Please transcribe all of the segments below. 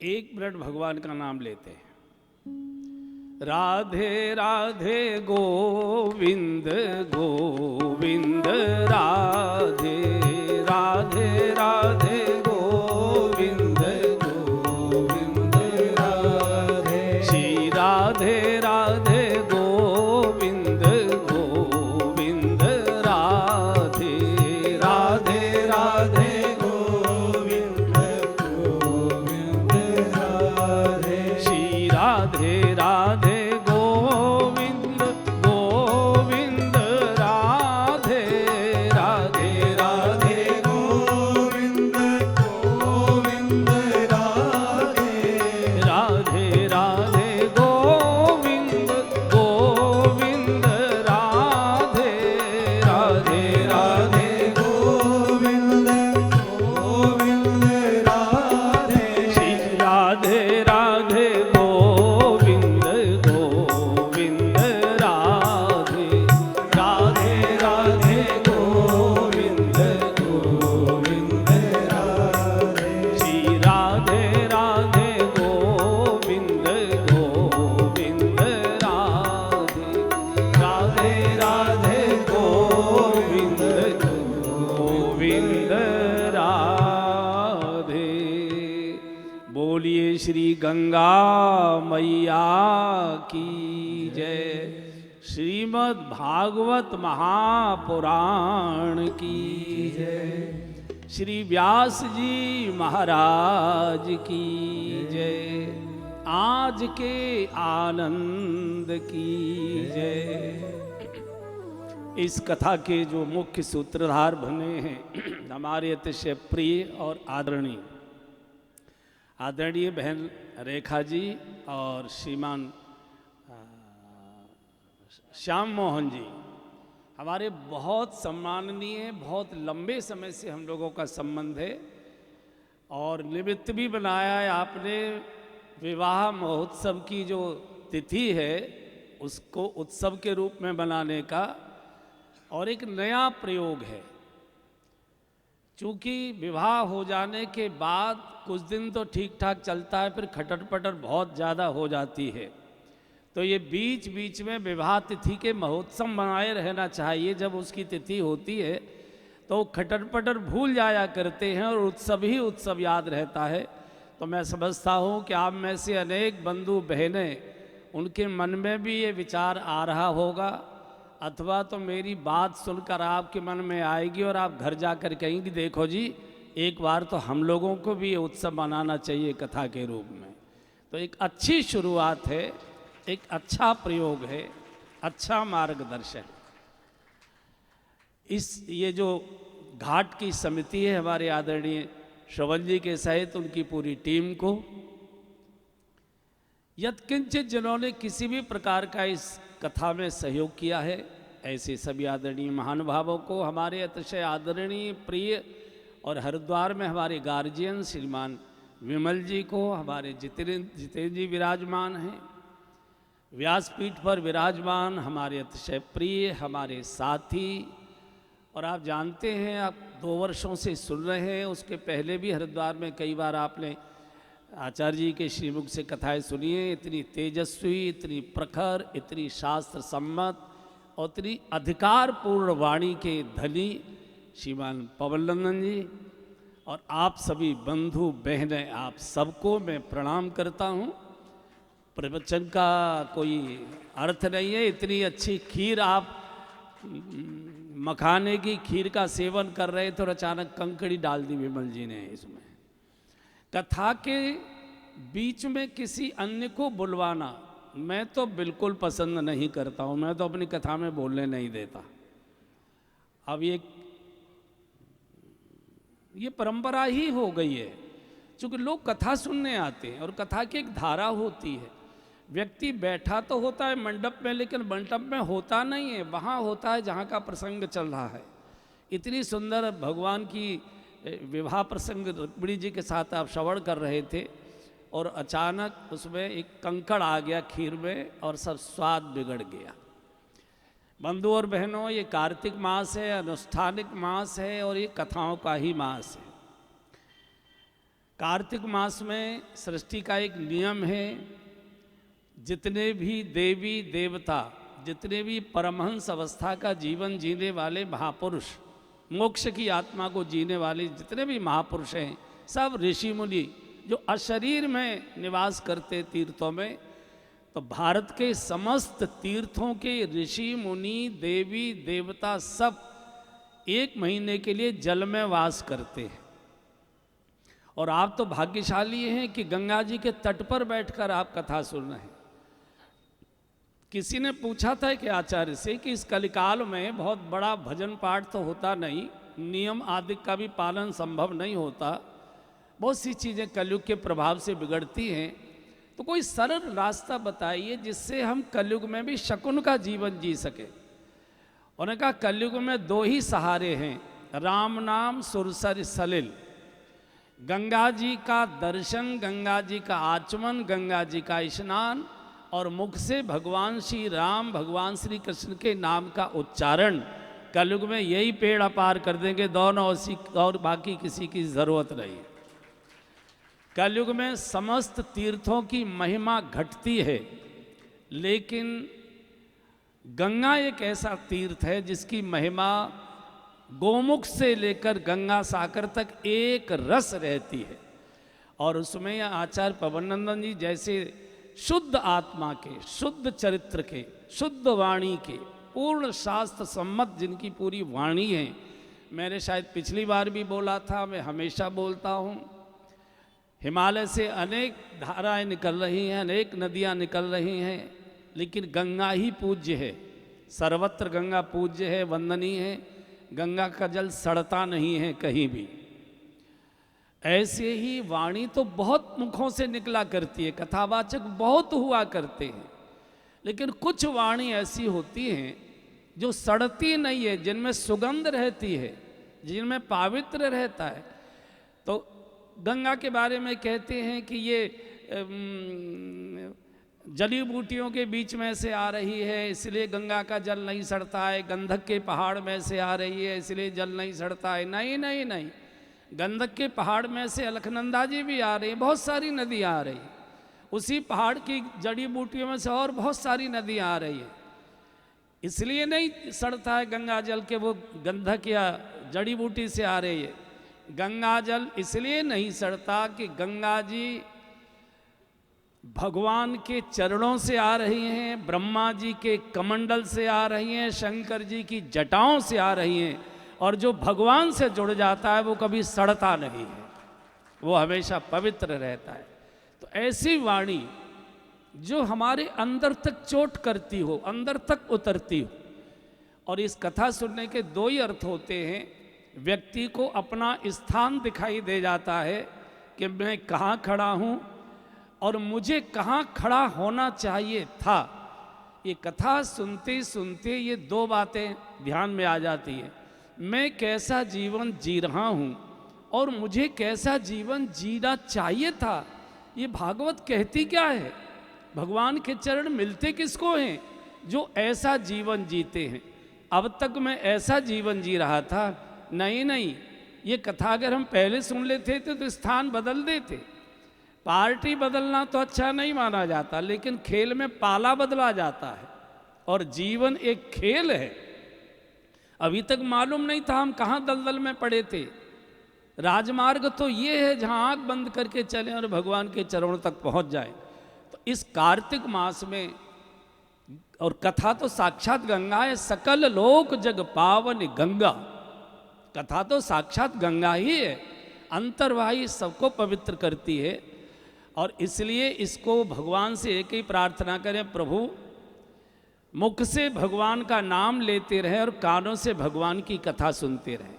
एक मिनट भगवान का नाम लेते हैं। राधे राधे गोविंद गोविंद राधे राधे राधे गोविंद गोविंद राधे श्री राधे राधे गोविंद गोविंद राधे राधे राधे गोविंद गोविंद राधे श्री राधे राधे गोविंद गोविंद राधे राधे राधे गोविंद गोविंद राधे राधे राधे गोविंद गोविंद राधे राधे राधे गोविंद गोविंद राधे श्री राधे राधे गोविंद गोविंद राधे राधे राधे गोविंद गोविंद राधे श्री राधे राधे गोविंद गोविंद राधे राधे राधे गोविंद गोविंद राधे। बोलिए श्री गंगा मैया की जय, श्रीमद् भागवत महापुराण की जय, श्री व्यास जी महाराज की जय, आज के आनंद की जय। इस कथा के जो मुख्य सूत्रधार बने हैं हमारे अतिशय प्रिय और आदरणीय बहन रेखा जी और श्रीमान श्याम मोहन जी, हमारे बहुत सम्माननीय, बहुत लंबे समय से हम लोगों का संबंध है और निमित्त भी बनाया है आपने। विवाह महोत्सव की जो तिथि है उसको उत्सव के रूप में बनाने का, और एक नया प्रयोग है। चूँकि विवाह हो जाने के बाद कुछ दिन तो ठीक ठाक चलता है, फिर खटर पटर बहुत ज़्यादा हो जाती है, तो ये बीच बीच में विवाह तिथि के महोत्सव बनाए रहना चाहिए। जब उसकी तिथि होती है तो खटर पटर भूल जाया करते हैं और उत्सव ही उत्सव याद रहता है। तो मैं समझता हूँ कि आप में से अनेक बंधु बहनें, उनके मन में भी ये विचार आ रहा होगा, अथवा तो मेरी बात सुनकर आपके मन में आएगी और आप घर जाकर कहेंगे देखो जी, एक बार तो हम लोगों को भी ये उत्सव मनाना चाहिए कथा के रूप में। तो एक अच्छी शुरुआत है, एक अच्छा प्रयोग है, अच्छा मार्गदर्शन। ये जो घाट की समिति है हमारे आदरणीय श्रवण जी के सहित उनकी पूरी टीम को, यत्किंचित जिन्होंने किसी भी प्रकार का इस कथा में सहयोग किया है, ऐसे सभी आदरणीय महानुभावों को, हमारे अतिशय आदरणीय प्रिय और हरिद्वार में हमारे गार्जियन श्रीमान विमल जी को, हमारे जितेंद्र जी विराजमान हैं, व्यासपीठ पर विराजमान हमारे अतिशय प्रिय हमारे साथी। और आप जानते हैं, आप 2 वर्षों से सुन रहे हैं, उसके पहले भी हरिद्वार में कई बार आपने आचार्य जी के श्रीमुख से कथाएं सुनी है। इतनी तेजस्वी, इतनी प्रखर, इतनी शास्त्र सम्मत और इतनी अधिकारपूर्ण वाणी के धनी श्रीमान पवननंदन जी और आप सभी बंधु बहनें, आप सबको मैं प्रणाम करता हूँ। प्रवचन का कोई अर्थ नहीं है, इतनी अच्छी खीर, आप मखाने की खीर का सेवन कर रहे थे और अचानक कंकड़ी डाल दी विमल जी ने इसमें। कथा के बीच में किसी अन्य को बुलवाना मैं तो बिल्कुल पसंद नहीं करता हूँ, मैं तो अपनी कथा में बोलने नहीं देता। अब ये परंपरा ही हो गई है, क्योंकि लोग कथा सुनने आते हैं और कथा की एक धारा होती है। व्यक्ति बैठा तो होता है मंडप में, लेकिन मंडप में होता नहीं है, वहाँ होता है जहाँ का प्रसंग चल रहा है। इतनी सुंदर भगवान की विवाह प्रसंग रुक्मिणी जी के साथ आप श्रवण कर रहे थे और अचानक उसमें एक कंकड़ आ गया खीर में और सब स्वाद बिगड़ गया। बंधु और बहनों, ये कार्तिक मास है, अनुष्ठानिक मास है और ये कथाओं का ही मास है। कार्तिक मास में सृष्टि का एक नियम है, जितने भी देवी देवता, जितने भी परमहंस अवस्था का जीवन जीने वाले महापुरुष, मोक्ष की आत्मा को जीने वाले जितने भी महापुरुष हैं, सब ऋषि मुनि जो अशरीर में निवास करते तीर्थों में, तो भारत के समस्त तीर्थों के ऋषि मुनि देवी देवता सब 1 महीने के लिए जल में वास करते हैं। और आप तो भाग्यशाली हैं कि गंगा जी के तट पर बैठकर आप कथा सुन रहे हैं। किसी ने पूछा था कि आचार्य से कि इस कलिकाल में बहुत बड़ा भजन पाठ तो होता नहीं, नियम आदि का भी पालन संभव नहीं होता, बहुत सी चीज़ें कलयुग के प्रभाव से बिगड़ती हैं, तो कोई सरल रास्ता बताइए जिससे हम कलयुग में भी शकुन का जीवन जी सके। उन्होंने कहा कलयुग में 2 ही सहारे हैं, राम नाम सुरसर सलिल। गंगा जी का दर्शन, गंगा जी का आचमन, गंगा जी का स्नान और मुख से भगवान श्री राम, भगवान श्री कृष्ण के नाम का उच्चारण, कलयुग में यही पेड़ अपार कर देंगे दोनों, और बाकी किसी की जरूरत नहीं। कलयुग में समस्त तीर्थों की महिमा घटती है, लेकिन गंगा एक ऐसा तीर्थ है जिसकी महिमा गोमुख से लेकर गंगा सागर तक एक रस रहती है। और उसमें आचार्य पवननंदन जी जैसे शुद्ध आत्मा के, शुद्ध चरित्र के, शुद्ध वाणी के, पूर्ण शास्त्र सम्मत जिनकी पूरी वाणी है, मैंने शायद पिछली बार भी बोला था, मैं हमेशा बोलता हूँ, हिमालय से अनेक धाराएं निकल रही हैं, अनेक नदियाँ निकल रही हैं, लेकिन गंगा ही पूज्य है, सर्वत्र गंगा पूज्य है, वंदनीय है। गंगा का जल सड़ता नहीं है कहीं भी। ऐसे ही वाणी तो बहुत मुखों से निकला करती है, कथावाचक बहुत हुआ करते हैं, लेकिन कुछ वाणी ऐसी होती हैं जो सड़ती नहीं है, जिनमें सुगंध रहती है, जिनमें पावित्र रहता है। तो गंगा के बारे में कहते हैं कि ये जड़ी बूटियों के बीच में से आ रही है, इसलिए गंगा का जल नहीं सड़ता है। गंधक के पहाड़ में से आ रही है, इसलिए जल नहीं सड़ता है। नहीं नहीं नहीं, गंधक के पहाड़ में से अलखनंदा जी भी आ रही है, बहुत सारी नदियाँ आ रही, उसी पहाड़ की जड़ी बूटियों में से और बहुत सारी नदियाँ आ रही है। इसलिए नहीं सड़ता है गंगा जल के वो गंधक या जड़ी बूटी से आ रही है। गंगा जल इसलिए नहीं सड़ता कि गंगा जी भगवान के चरणों से आ रही हैं, ब्रह्मा जी के कमंडल से आ रही हैं, शंकर जी की जटाओं से आ रही हैं, और जो भगवान से जुड़ जाता है वो कभी सड़ता नहीं है, वो हमेशा पवित्र रहता है। तो ऐसी वाणी जो हमारे अंदर तक चोट करती हो, अंदर तक उतरती हो। और इस कथा सुनने के 2 ही अर्थ होते हैं। व्यक्ति को अपना स्थान दिखाई दे जाता है कि मैं कहाँ खड़ा हूँ और मुझे कहाँ खड़ा होना चाहिए था। ये कथा सुनते सुनते ये 2 बातें ध्यान में आ जाती हैं। मैं कैसा जीवन जी रहा हूँ और मुझे कैसा जीवन जीना चाहिए था। ये भागवत कहती क्या है? भगवान के चरण मिलते किसको हैं? जो ऐसा जीवन जीते हैं। अब तक मैं ऐसा जीवन जी रहा था, नहीं नहीं, ये कथा अगर हम पहले सुन लेते थे तो स्थान बदल देते। पार्टी बदलना तो अच्छा नहीं माना जाता, लेकिन खेल में पाला बदला जाता है, और जीवन एक खेल है। अभी तक मालूम नहीं था हम कहाँ दलदल में पड़े थे। राजमार्ग तो ये है जहाँ आँख बंद करके चलें और भगवान के चरणों तक पहुँच जाए। तो इस कार्तिक मास में, और कथा तो साक्षात गंगा है, सकल लोक जग पावन गंगा, कथा तो साक्षात गंगा ही है, अंतर्वाही सबको पवित्र करती है। और इसलिए इसको भगवान से एक ही प्रार्थना करें, प्रभु मुख से भगवान का नाम लेते रहें और कानों से भगवान की कथा सुनते रहें।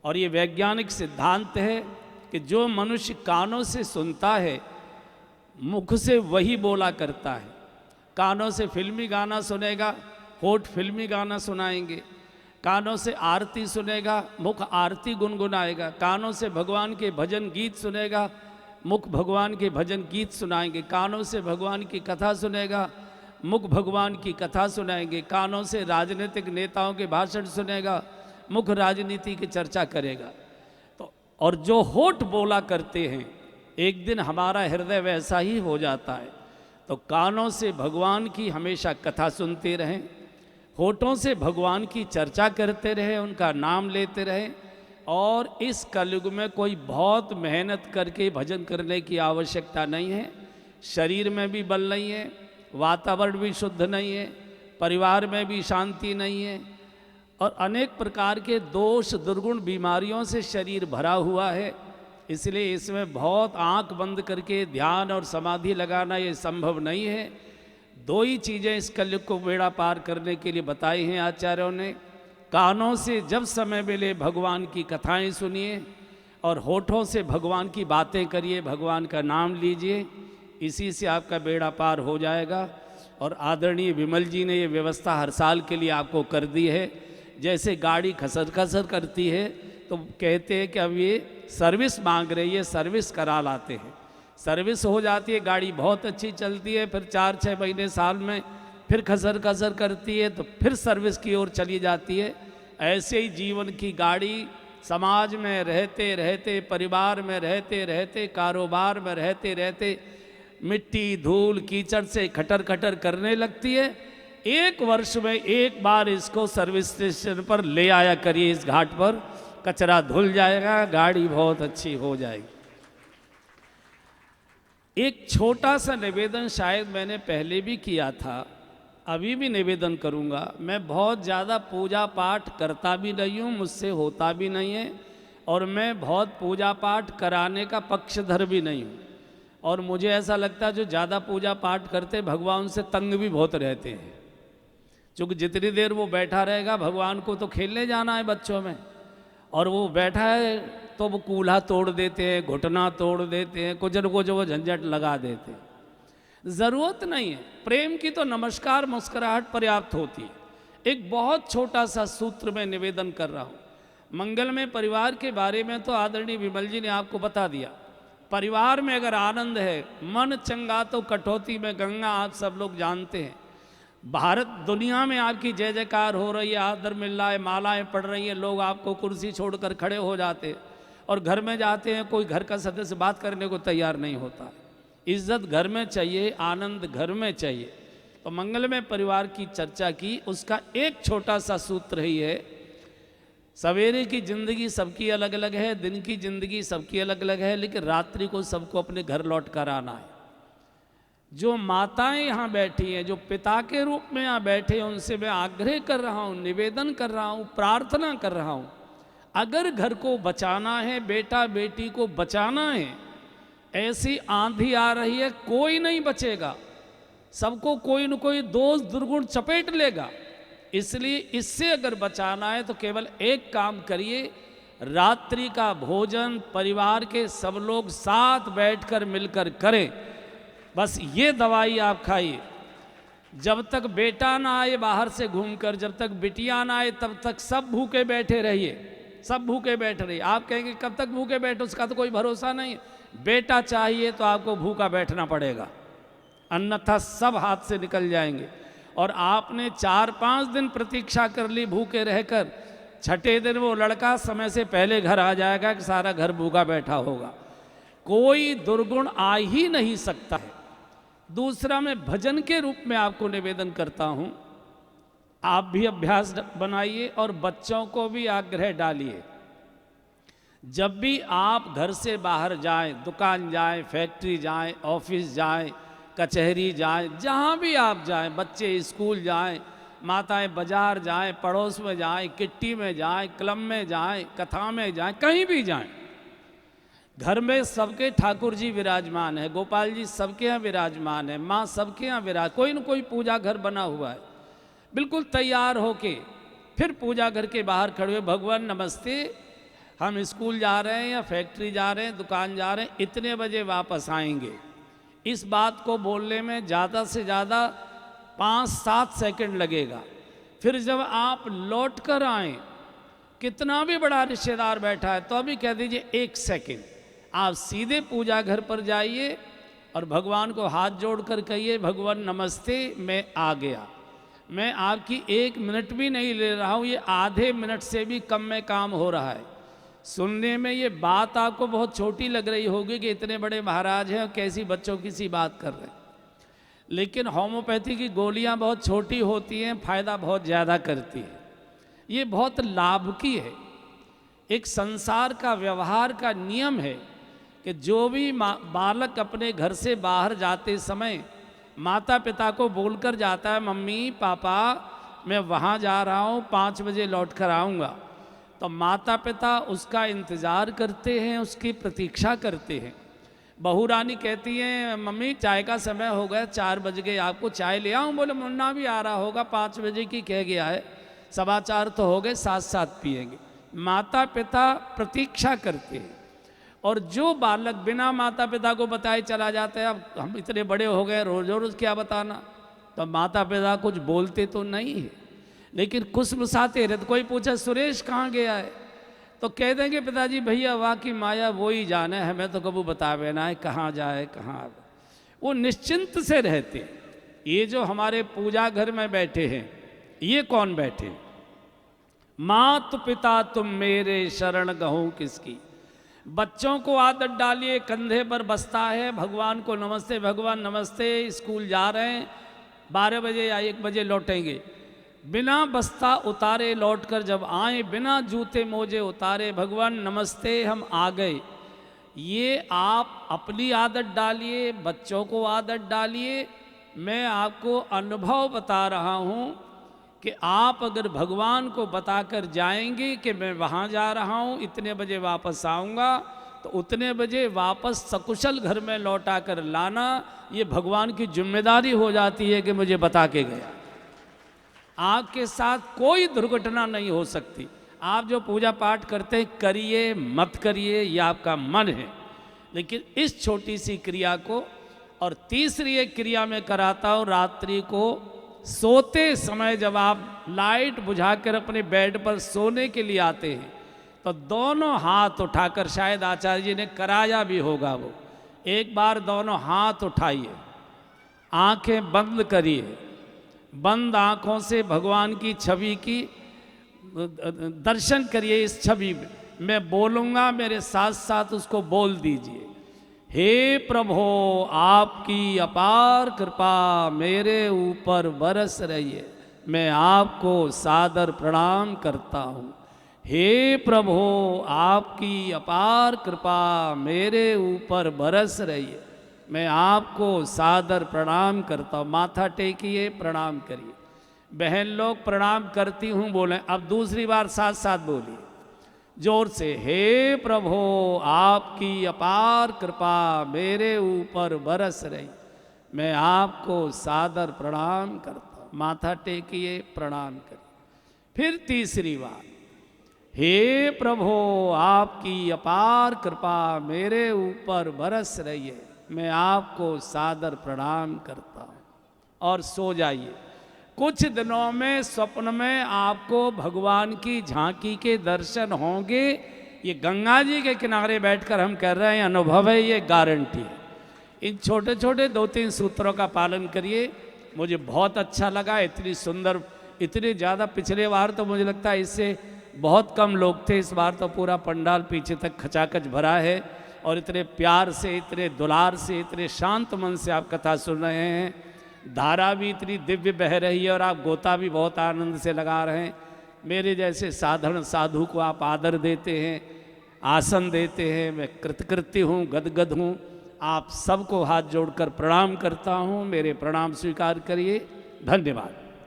और ये वैज्ञानिक सिद्धांत है कि जो मनुष्य कानों से सुनता है, मुख से वही बोला करता है। कानों से फिल्मी गाना सुनेगा, होठ फिल्मी गाना सुनाएंगे। कानों से आरती सुनेगा, मुख आरती गुनगुनाएगा। कानों से भगवान के भजन गीत सुनेगा, मुख भगवान के भजन गीत सुनाएंगे। कानों से भगवान की कथा सुनेगा, मुख भगवान की कथा सुनाएंगे। कानों से राजनीतिक नेताओं के भाषण सुनेगा, मुख राजनीति की चर्चा करेगा। तो और जो होठ बोला करते हैं, एक दिन हमारा हृदय वैसा ही हो जाता है। तो कानों से भगवान की हमेशा कथा सुनते रहें, होठों से भगवान की चर्चा करते रहें, उनका नाम लेते रहें। और इस कलयुग में कोई बहुत मेहनत करके भजन करने की आवश्यकता नहीं है। शरीर में भी बल नहीं है, वातावरण भी शुद्ध नहीं है, परिवार में भी शांति नहीं है, और अनेक प्रकार के दोष दुर्गुण बीमारियों से शरीर भरा हुआ है। इसलिए इसमें बहुत आंख बंद करके ध्यान और समाधि लगाना ये संभव नहीं है। दो ही चीज़ें इस कलयुग को बेड़ा पार करने के लिए बताई हैं आचार्यों ने। कानों से जब समय मिले भगवान की कथाएं सुनिए, और होठों से भगवान की बातें करिए, भगवान का नाम लीजिए। इसी से आपका बेड़ा पार हो जाएगा। और आदरणीय विमल जी ने ये व्यवस्था हर साल के लिए आपको कर दी है। जैसे गाड़ी खसर खसर करती है तो कहते हैं कि अब ये सर्विस मांग रही है, सर्विस करा लाते हैं। सर्विस हो जाती है, गाड़ी बहुत अच्छी चलती है, फिर 4-6 महीने साल में फिर खसर खसर करती है, तो फिर सर्विस की ओर चली जाती है। ऐसे ही जीवन की गाड़ी समाज में रहते रहते, परिवार में रहते रहते, कारोबार में रहते रहते मिट्टी धूल कीचड़ से खटर खटर करने लगती है। एक वर्ष में एक बार इसको सर्विस स्टेशन पर ले आया करिए, इस घाट पर कचरा धुल जाएगा, गाड़ी बहुत अच्छी हो जाएगी। एक छोटा सा निवेदन शायद मैंने पहले भी किया था, अभी भी निवेदन करूंगा। मैं बहुत ज़्यादा पूजा पाठ करता भी नहीं हूँ, मुझसे होता भी नहीं है, और मैं बहुत पूजा पाठ कराने का पक्षधर भी नहीं हूँ। और मुझे ऐसा लगता है जो ज़्यादा पूजा पाठ करते भगवान से तंग भी बहुत रहते हैं, क्योंकि जितनी देर वो बैठा रहेगा, भगवान को तो खेलने जाना है बच्चों में, और वो बैठा है तो वो कूल्हा तोड़ देते हैं, घुटना तोड़ देते हैं, कुछ न कुछ वो झंझट लगा देते हैं। ज़रूरत नहीं है। प्रेम की तो नमस्कार मुस्कुराहट पर्याप्त होती है। एक बहुत छोटा सा सूत्र में निवेदन कर रहा हूँ। मंगलमय परिवार के बारे में तो आदरणीय विमल जी ने आपको बता दिया। परिवार में अगर आनंद है, मन चंगा तो कटौती में गंगा, आप सब लोग जानते हैं। भारत दुनिया में आपकी जय जयकार हो रही है, आदर मिल रहा है, मालाएं पड़ रही हैं, लोग आपको कुर्सी छोड़कर खड़े हो जाते हैं, और घर में जाते हैं कोई घर का सदस्य बात करने को तैयार नहीं होता। इज्जत घर में चाहिए, आनंद घर में चाहिए। तो मंगलमय परिवार की चर्चा की, उसका एक छोटा सा सूत्र ही है। सवेरे की जिंदगी सबकी अलग अलग है, दिन की जिंदगी सबकी अलग अलग है, लेकिन रात्रि को सबको अपने घर लौट कर आना है। जो माताएं यहाँ बैठी हैं, जो पिता के रूप में यहाँ बैठे हैं, उनसे मैं आग्रह कर रहा हूँ, निवेदन कर रहा हूँ, प्रार्थना कर रहा हूँ, अगर घर को बचाना है, बेटा बेटी को बचाना है, ऐसी आंधी आ रही है, कोई नहीं बचेगा, सबको कोई न कोई दोष दुर्गुण चपेट लेगा। इसलिए इससे अगर बचाना है तो केवल एक काम करिए, रात्रि का भोजन परिवार के सब लोग साथ बैठकर मिलकर करें। बस ये दवाई आप खाइए। जब तक बेटा ना आए बाहर से घूमकर, जब तक बिटिया ना आए, तब तक सब भूखे बैठे रहिए, सब भूखे बैठ रहिए। आप कहेंगे कब तक भूखे बैठे, उसका तो कोई भरोसा नहीं। बेटा चाहिए तो आपको भूखा बैठना पड़ेगा, अन्यथा सब हाथ से निकल जाएंगे। और आपने 4-5 दिन प्रतीक्षा कर ली भूखे रहकर, छठे दिन वो लड़का समय से पहले घर आ जाएगा कि सारा घर भूखा बैठा होगा। कोई दुर्गुण आ ही नहीं सकता है। दूसरा, मैं भजन के रूप में आपको निवेदन करता हूँ, आप भी अभ्यास बनाइए और बच्चों को भी आग्रह डालिए। जब भी आप घर से बाहर जाएं, दुकान जाएं, फैक्ट्री जाएं, ऑफिस जाएं, कचहरी जाएं, जहाँ भी आप जाएं, बच्चे स्कूल जाएं, माताएं बाजार जाएं, पड़ोस में जाएं, किट्टी में जाएं, क्लब में जाएं, कथा में जाएं, कहीं भी जाएं, घर में सबके ठाकुर जी विराजमान है, गोपाल जी सबके यहाँ विराजमान है, माँ सबके यहाँ विराज, कोई न कोई पूजा घर बना हुआ है। बिल्कुल तैयार होके फिर पूजा घर के बाहर खड़े हुए, भगवान नमस्ते, हम स्कूल जा रहे हैं या फैक्ट्री जा रहे हैं, दुकान जा रहे हैं, इतने बजे वापस आएंगे। इस बात को बोलने में ज़्यादा से ज़्यादा 5-7 सेकंड लगेगा। फिर जब आप लौट कर आएँ, कितना भी बड़ा रिश्तेदार बैठा है तो अभी कह दीजिए 1 सेकंड, आप सीधे पूजा घर पर जाइए और भगवान को हाथ जोड़कर कहिए, भगवान नमस्ते, मैं आ गया। मैं आपकी 1 मिनट भी नहीं ले रहा हूँ, ये आधे मिनट से भी कम में काम हो रहा है। सुनने में ये बात आपको बहुत छोटी लग रही होगी कि इतने बड़े महाराज हैं और कैसी बच्चों की सी बात कर रहे हैं, लेकिन होम्योपैथी की गोलियां बहुत छोटी होती हैं, फायदा बहुत ज़्यादा करती है। ये बहुत लाभ की है। एक संसार का व्यवहार का नियम है कि जो भी बालक अपने घर से बाहर जाते समय माता पिता को बोलकर जाता है, मम्मी पापा मैं वहाँ जा रहा हूँ, 5 बजे लौट कर आऊँगा, तो माता पिता उसका इंतज़ार करते हैं, उसकी प्रतीक्षा करते हैं। बहू रानी कहती हैं, मम्मी चाय का समय हो गया, 4 बज गए, आपको चाय ले आऊँ? बोले मुन्ना भी आ रहा होगा, 5 बजे की कह गया है, 4:15 तो हो गए, साथ साथ पिएंगे। माता पिता प्रतीक्षा करते हैं। और जो बालक बिना माता पिता को बताए चला जाता है, अब हम इतने बड़े हो गए, रोज रोज क्या बताना, तो माता पिता कुछ बोलते तो नहीं है, लेकिन कुसमुसाते रहे। तो कोई पूछा सुरेश कहाँ गया है, तो कह देंगे पिताजी भैया वाह की माया वो ही जाने, हमें तो कबू बतावे ना है कहाँ जाए कहाँ आवे। वो निश्चिंत से रहते हैं। ये जो हमारे पूजा घर में बैठे हैं, ये कौन बैठे? मात पिता तुम मेरे शरण गहूँ किसकी। बच्चों को आदत डालिए, कंधे पर बस्ता है, भगवान को नमस्ते भगवान नमस्ते, स्कूल जा रहे हैं, 12 बजे या 1 बजे लौटेंगे, बिना बस्ता उतारे लौट कर जब आए, बिना जूते मोजे उतारे भगवान नमस्ते हम आ गए। ये आप अपनी आदत डालिए, बच्चों को आदत डालिए। मैं आपको अनुभव बता रहा हूँ कि आप अगर भगवान को बताकर जाएंगे कि मैं वहाँ जा रहा हूँ, इतने बजे वापस आऊँगा, तो उतने बजे वापस सकुशल घर में लौटा कर लाना, ये भगवान की जिम्मेदारी हो जाती है कि मुझे बता के गया। आपके साथ कोई दुर्घटना नहीं हो सकती। आप जो पूजा पाठ करते हैं करिए मत करिए, ये आपका मन है, लेकिन इस छोटी सी क्रिया को, और तीसरी एक क्रिया में कराता हूँ, रात्रि को सोते समय जब आप लाइट बुझाकर अपने बेड पर सोने के लिए आते हैं, तो दोनों हाथ उठाकर, शायद आचार्य जी ने कराया भी होगा, वो एक बार दोनों हाथ उठाइए, आंखें बंद करिए, बंद आंखों से भगवान की छवि की दर्शन करिए। इस छवि में मैं बोलूँगा, मेरे साथ साथ उसको बोल दीजिए। हे प्रभु आपकी अपार कृपा मेरे ऊपर बरस रही है, मैं आपको सादर प्रणाम करता हूँ। हे प्रभु आपकी अपार कृपा मेरे ऊपर बरस रही है, मैं आपको सादर प्रणाम करता हूँ। माथा टेकिए, प्रणाम करिए। बहन लोग प्रणाम करती हूँ बोलें। अब दूसरी बार साथ साथ बोलिए जोर से, हे प्रभु आपकी अपार कृपा मेरे ऊपर बरस रही, मैं आपको सादर प्रणाम करता हूँ। माथा टेकिए, प्रणाम करिए। फिर तीसरी बार, हे प्रभु आपकी अपार कृपा मेरे ऊपर बरस रही है, मैं आपको सादर प्रणाम करता हूँ। और सो जाइए। कुछ दिनों में स्वप्न में आपको भगवान की झांकी के दर्शन होंगे। ये गंगा जी के किनारे बैठकर हम कह रहे हैं, अनुभव है, ये गारंटी है। इन छोटे छोटे 2-3 सूत्रों का पालन करिए। मुझे बहुत अच्छा लगा, इतनी सुंदर, इतने ज़्यादा। पिछले बार तो मुझे लगता है इससे बहुत कम लोग थे, इस बार तो पूरा पंडाल पीछे तक खचाखच भरा है, और इतने प्यार से, इतने दुलार से, इतने शांत मन से आप कथा सुन रहे हैं। धारा भी इतनी दिव्य बह रही है और आप गोता भी बहुत आनंद से लगा रहे हैं। मेरे जैसे साधारण साधु को आप आदर देते हैं, आसन देते हैं। मैं कृतकृत्य हूँ, गदगद हूँ। आप सबको हाथ जोड़कर प्रणाम करता हूँ, मेरे प्रणाम स्वीकार करिए। धन्यवाद।